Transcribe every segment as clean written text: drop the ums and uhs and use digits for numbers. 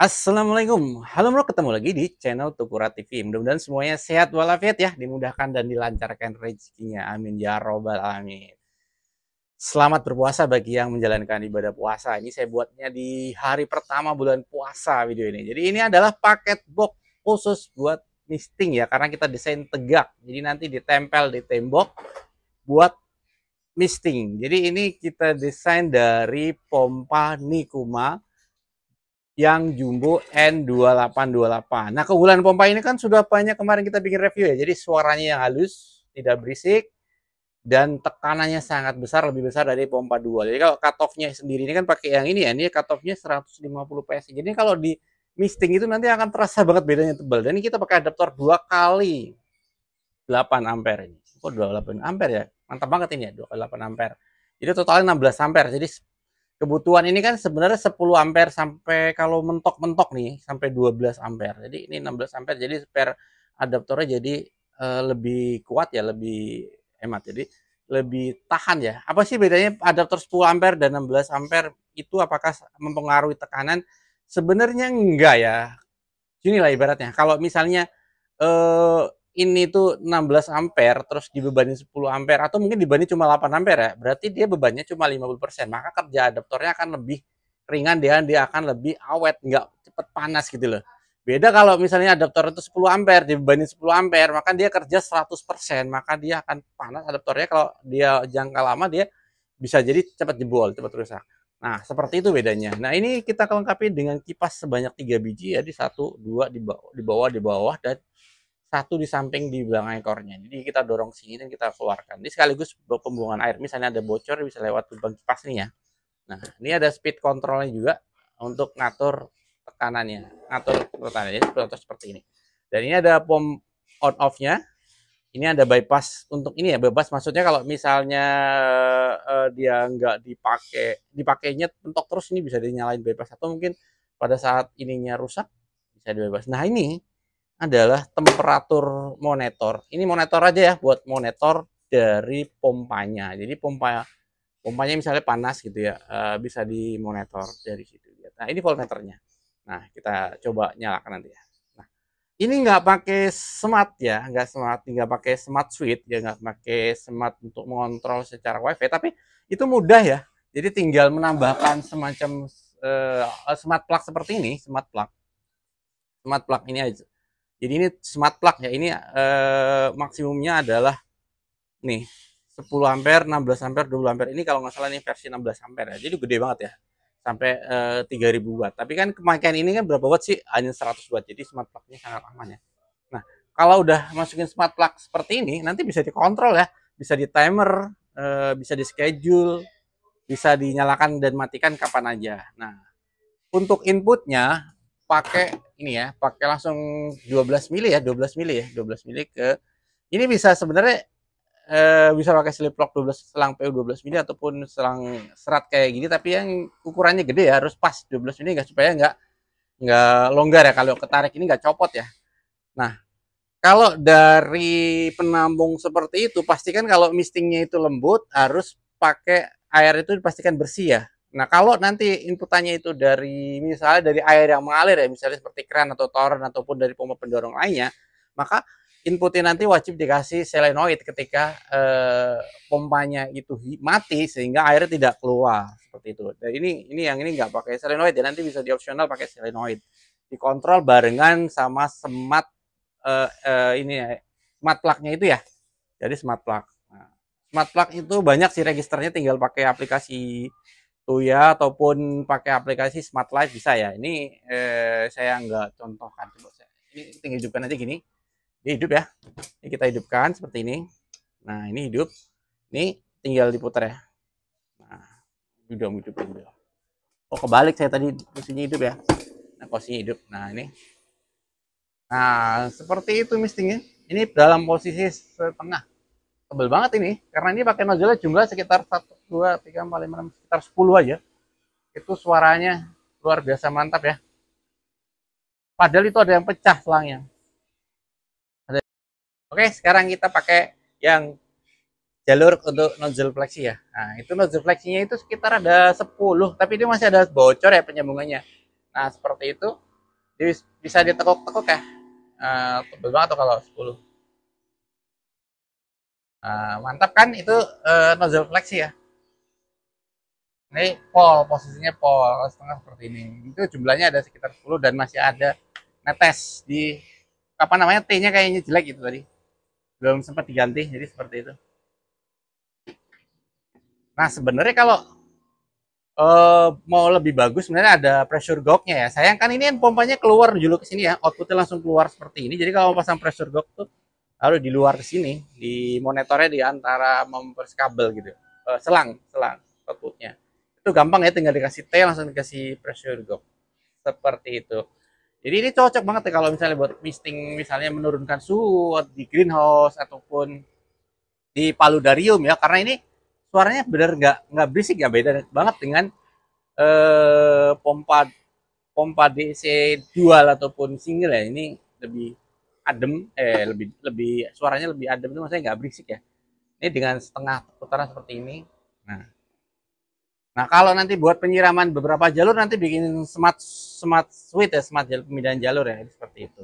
Assalamualaikum, halo bro, ketemu lagi di channel Tukura TV. Mudah-mudahan semuanya sehat walafiat ya, dimudahkan dan dilancarkan rezekinya. Amin ya robbal alamin. Selamat berpuasa bagi yang menjalankan ibadah puasa. Ini saya buatnya di hari pertama bulan puasa video ini. Jadi ini adalah paket box khusus buat misting ya, karena kita desain tegak. Jadi nanti ditempel di tembok buat misting. Jadi ini kita desain dari pompa Nikuma yang jumbo N2828. Nah, keunggulan pompa ini kan sudah banyak kemarin kita bikin review ya. Jadi suaranya yang halus, tidak berisik, dan tekanannya sangat besar, lebih besar dari pompa 2. Jadi kalau cut off-nya sendiri ini kan pakai yang ini ya, ini cut off-nya 150 PSI. Jadi kalau di misting itu nanti akan terasa banget bedanya tebal. Dan ini kita pakai adaptor 2 kali 8 ampere ini. Kok 28 ampere ya? Mantap banget ini ya, 2 kali 8 ampere. Jadi totalnya 16 ampere. Jadi kebutuhan ini kan sebenarnya 10 ampere sampai kalau mentok-mentok nih sampai 12 ampere. Jadi ini 16 ampere, jadi spare adaptornya jadi lebih kuat ya, lebih hemat. Jadi lebih tahan ya. Apa sih bedanya adaptor 10 ampere dan 16 ampere itu, apakah mempengaruhi tekanan? Sebenarnya enggak ya. Gini lah ibaratnya. Kalau misalnya eh, ini tuh 16 ampere terus dibebani 10 ampere atau mungkin dibani cuma 8 ampere ya, berarti dia bebannya cuma 50%. Maka kerja adaptornya akan lebih ringan, dia akan lebih awet, nggak cepet panas gitu loh. Beda kalau misalnya adaptor itu 10 ampere dibebani 10 ampere, maka dia kerja 100%, maka dia akan panas adaptornya. Kalau dia jangka lama dia bisa jadi cepat jebol, cepat rusak. Nah, seperti itu bedanya. Nah, ini kita lengkapi dengan kipas sebanyak 3 biji ya, di satu, dua di bawah dan satu di samping di belakang ekornya. Jadi kita dorong sini dan kita keluarkan. Ini sekaligus pembuangan air. Misalnya ada bocor bisa lewat lubang kipas ini ya. Nah, ini ada speed controlnya juga untuk ngatur tekanannya, ngatur tekanannya seperti ini. Dan ini ada pom on off-nya. Ini ada bypass untuk ini ya, bypass maksudnya kalau misalnya dia nggak dipakainya mentok terus, ini bisa dinyalain bypass, atau mungkin pada saat ininya rusak bisa di bypass. Nah, ini adalah temperatur monitor. Ini monitor aja ya, buat monitor dari pompanya. Jadi pompanya misalnya panas gitu ya, bisa dimonitor dari situ. Nah, ini voltmeternya. Nah, kita coba nyalakan nanti ya. Nah, ini nggak pakai smart ya, nggak pakai smart switch ya, nggak pakai smart untuk mengontrol secara wifi, tapi itu mudah ya. Jadi tinggal menambahkan semacam smart plug seperti ini, smart plug ini aja. Jadi ini smart plug ya, ini maksimumnya adalah nih 10 ampere, 16 ampere, 20 ampere. Ini kalau nggak salah ini versi 16 ampere ya. Jadi gede banget ya. Sampai 3000 watt. Tapi kan pemakaian ini kan berapa watt sih? Hanya 100 watt. Jadi smart plug-nya sangat aman ya. Nah, kalau udah masukin smart plug seperti ini, nanti bisa dikontrol ya. Bisa di timer, bisa di schedule, bisa dinyalakan dan matikan kapan aja. Nah, untuk inputnya pakai ini ya, pakai langsung 12 mili ya, 12 mili ya, 12 mili ke ini. Bisa sebenarnya bisa pakai slip lock 12 selang PU 12 mili ataupun selang serat kayak gini, tapi yang ukurannya gede ya, harus pas 12 mili nggak, supaya nggak longgar ya, kalau ketarik ini nggak copot ya. Nah, kalau dari penambung seperti itu, pastikan kalau mistingnya itu lembut, harus pakai air itu dipastikan bersih ya. Nah, kalau nanti inputannya itu dari misalnya dari air yang mengalir ya, misalnya seperti kran atau toren ataupun dari pompa pendorong lainnya, maka inputnya nanti wajib dikasih selenoid ketika pompanya itu mati, sehingga airnya tidak keluar seperti itu. Dan ini yang ini nggak pakai selenoid ya, nanti bisa di opsional pakai selenoid. Dikontrol barengan sama smart ini ya, smart plug-nya itu ya. Jadi smart plug. Nah, smart plug itu banyak sih registernya, tinggal pakai aplikasi Tuya ataupun pakai aplikasi Smart Life bisa ya. Ini saya nggak contohkan. Ini tinggal hidupkan aja gini. Ini hidup ya. Ini kita hidupkan seperti ini. Nah, ini hidup. Ini tinggal diputar ya. Nah, hidupin dulu. Oh, kebalik saya tadi, posisinya hidup ya. Nah, posisinya hidup. Nah, ini. Nah, seperti itu mistingnya. Ini dalam posisi setengah. Tebel banget ini, karena ini pakai nozzle jumlah sekitar 1, 2, 3, 4, 5, 6, sekitar 10 aja. Itu suaranya luar biasa mantap ya. Padahal itu ada yang pecah selangnya. Oke, sekarang kita pakai yang jalur untuk nozzle fleksi ya. Nah, itu nozzle fleksinya itu sekitar ada 10, tapi dia masih ada bocor ya penyambungannya. Nah, seperti itu. Jadi bisa ditekuk-tekuk ya. Tebel banget tuh kalau 10. Mantap kan itu nozzle flex ya. Ini pol, posisinya pol, kalau setengah seperti ini. Itu jumlahnya ada sekitar 10 dan masih ada netes di apa namanya, T-nya kayaknya jelek itu tadi. Belum sempat diganti, jadi seperti itu. Nah, sebenarnya kalau mau lebih bagus sebenarnya ada pressure gauge-nya ya. Sayang kan ini kan pompanya keluar dulu ke sini ya, outputnya langsung keluar seperti ini. Jadi kalau mau pasang pressure gauge tuh harus di luar ke sini, di monitornya di antara members kabel gitu. Selang outputnya. Itu gampang ya, tinggal dikasih T langsung dikasih pressure gauge. Seperti itu. Jadi ini cocok banget ya kalau misalnya buat misting, misalnya menurunkan suhu di greenhouse ataupun di paludarium ya, karena ini suaranya benar nggak berisik ya, beda banget dengan pompa pompa DC dual ataupun single ya. Ini lebih adem, lebih lebih suaranya lebih adem, itu maksudnya nggak berisik ya. Ini dengan setengah putaran seperti ini. Nah, nah kalau nanti buat penyiraman beberapa jalur nanti bikin smart smart switch ya, smart jalur, pemindahan jalur ya, seperti itu.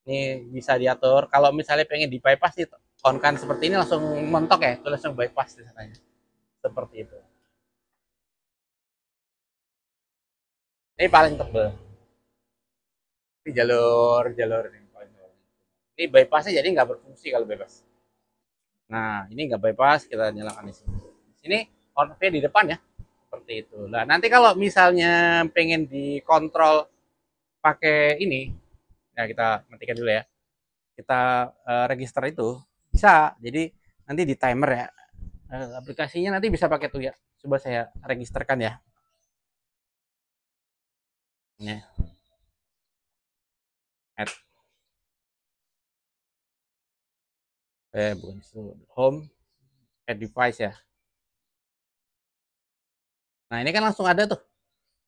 Ini bisa diatur. Kalau misalnya pengen di bypass sih on kan seperti ini langsung mentok ya, itu langsung bypass di sana. Seperti itu. Ini paling tebel. Ini jalur ini paling tebel. Ini bypassnya jadi nggak berfungsi kalau bebas. Nah, ini nggak bypass, kita nyalakan di sini. Di sini on off di depan ya, seperti itu. Nah, nanti kalau misalnya pengen dikontrol pakai ini, ya kita matikan dulu ya. Kita register itu bisa. Jadi nanti di timer ya. Aplikasinya nanti bisa pakai tuh ya. Coba saya registerkan ya. Ya, add, bukan itu, home, add device ya. Nah, ini kan langsung ada tuh.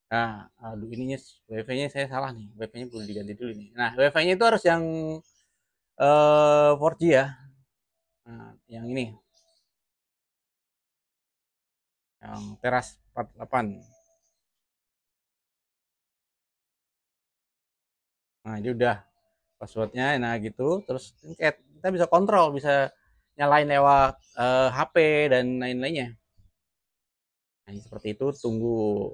Nah, aduh ininya WiFi-nya saya salah nih. WiFi-nya perlu diganti dulu nih. Nah, WiFi-nya itu harus yang 4G ya. Nah, yang ini, yang teras 48. Nah, ini udah passwordnya, nah gitu. Terus kita bisa kontrol, bisa nyalain lewat HP dan lain-lainnya. Nah, ini seperti itu. Tunggu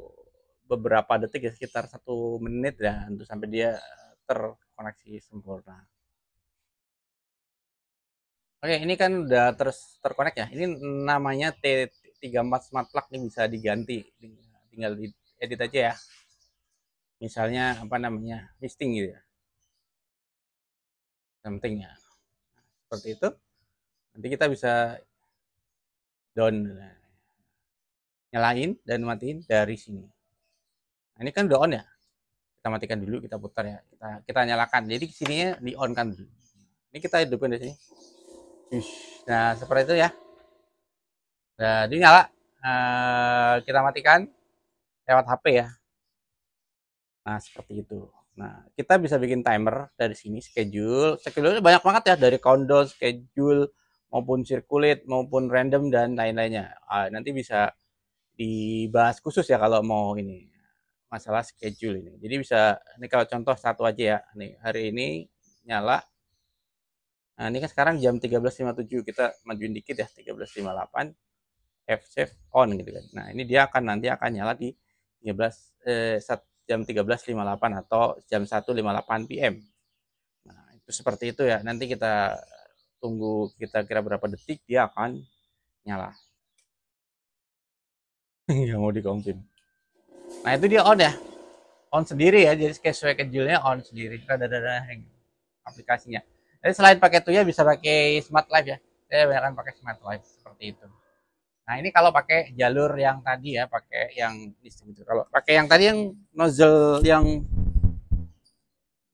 beberapa detik ya, sekitar 1 menit ya, untuk sampai dia terkoneksi sempurna. Oke, ini kan udah terkonek ya. Ini namanya T34 Smart Plug, ini bisa diganti. Tinggal diedit aja ya. Misalnya apa namanya? Listing gitu ya. Something ya. Seperti itu. Nanti kita bisa down, nyalain dan matiin dari sini. Nah, ini kan udah on ya. Kita matikan dulu, kita putar ya. Kita nyalakan. Jadi sininya di on kan dulu. Ini kita hidupin di sini. Nah, seperti itu ya. Nah, ini nyala. Kita matikan lewat HP ya. Nah, seperti itu. Nah, kita bisa bikin timer dari sini, schedule. Schedule banyak banget ya, dari countdown, schedule, maupun circulate, maupun random, dan lain-lainnya. Nanti bisa dibahas khusus ya kalau mau ini, masalah schedule ini. Jadi bisa, ini kalau contoh satu aja ya. Nih, hari ini nyala. Nah, ini kan sekarang jam 13.57, kita majuin dikit ya, 13.58. F-save on gitu kan. Nah, ini dia nanti akan nyala di 13 jam 13.58 atau jam 1.58 PM. Nah, itu seperti itu ya. Nanti kita tunggu, kita kira berapa detik dia akan nyala. Nggak mau dikonfirm. Nah, itu dia on ya. On sendiri ya. Jadi sesuai schedule-nya on sendiri. Ada aplikasinya. Jadi selain pakai itu ya, bisa pakai Smart Life ya. Saya banyak pakai Smart Life seperti itu. Nah, ini kalau pakai jalur yang tadi ya, pakai yang itu. Kalau pakai yang tadi, yang nozzle yang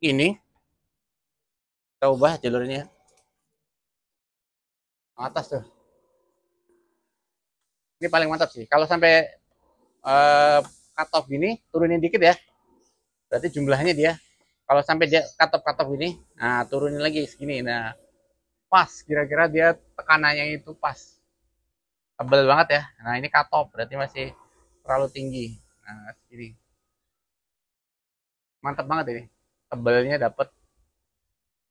ini, kita ubah jalurnya atas tuh. Ini paling mantap sih. Kalau sampai cut off gini, turunin dikit ya. Berarti jumlahnya dia. Kalau sampai dia cut off gini, nah turunin lagi segini. Nah, pas. Kira-kira dia tekanannya itu pas. Tebel banget ya. Nah, ini cut off. Berarti masih terlalu tinggi. Nah, ini. Mantap banget ini. Tebelnya dapet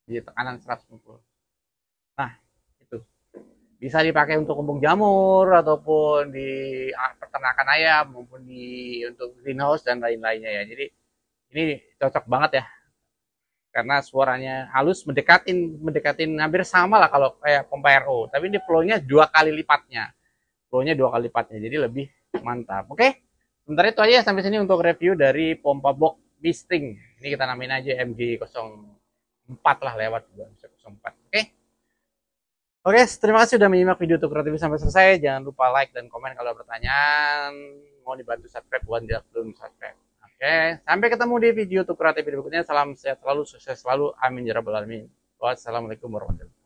di tekanan 150. Nah, itu bisa dipakai untuk kembung jamur ataupun di peternakan ayam maupun di untuk greenhouse dan lain-lainnya ya. Jadi ini cocok banget ya karena suaranya halus mendekatin hampir sama lah kalau kayak pompa RO, tapi ini flow-nya dua kali lipatnya jadi lebih mantap. Oke, sebentar itu aja sampai sini untuk review dari pompa box Bisting. Ini kita namain aja MG04 lah, lewat 04. Oke. Oke, terima kasih sudah menyimak video Tukar TV sampai selesai. Jangan lupa like dan komen kalau ada pertanyaan. Mau dibantu subscribe buat yang belum subscribe. Oke, sampai ketemu di video Tukar TV berikutnya. Salam sehat selalu, sukses selalu. Amin ya rabbal alamin. Wassalamualaikum warahmatullahi wabarakatuh.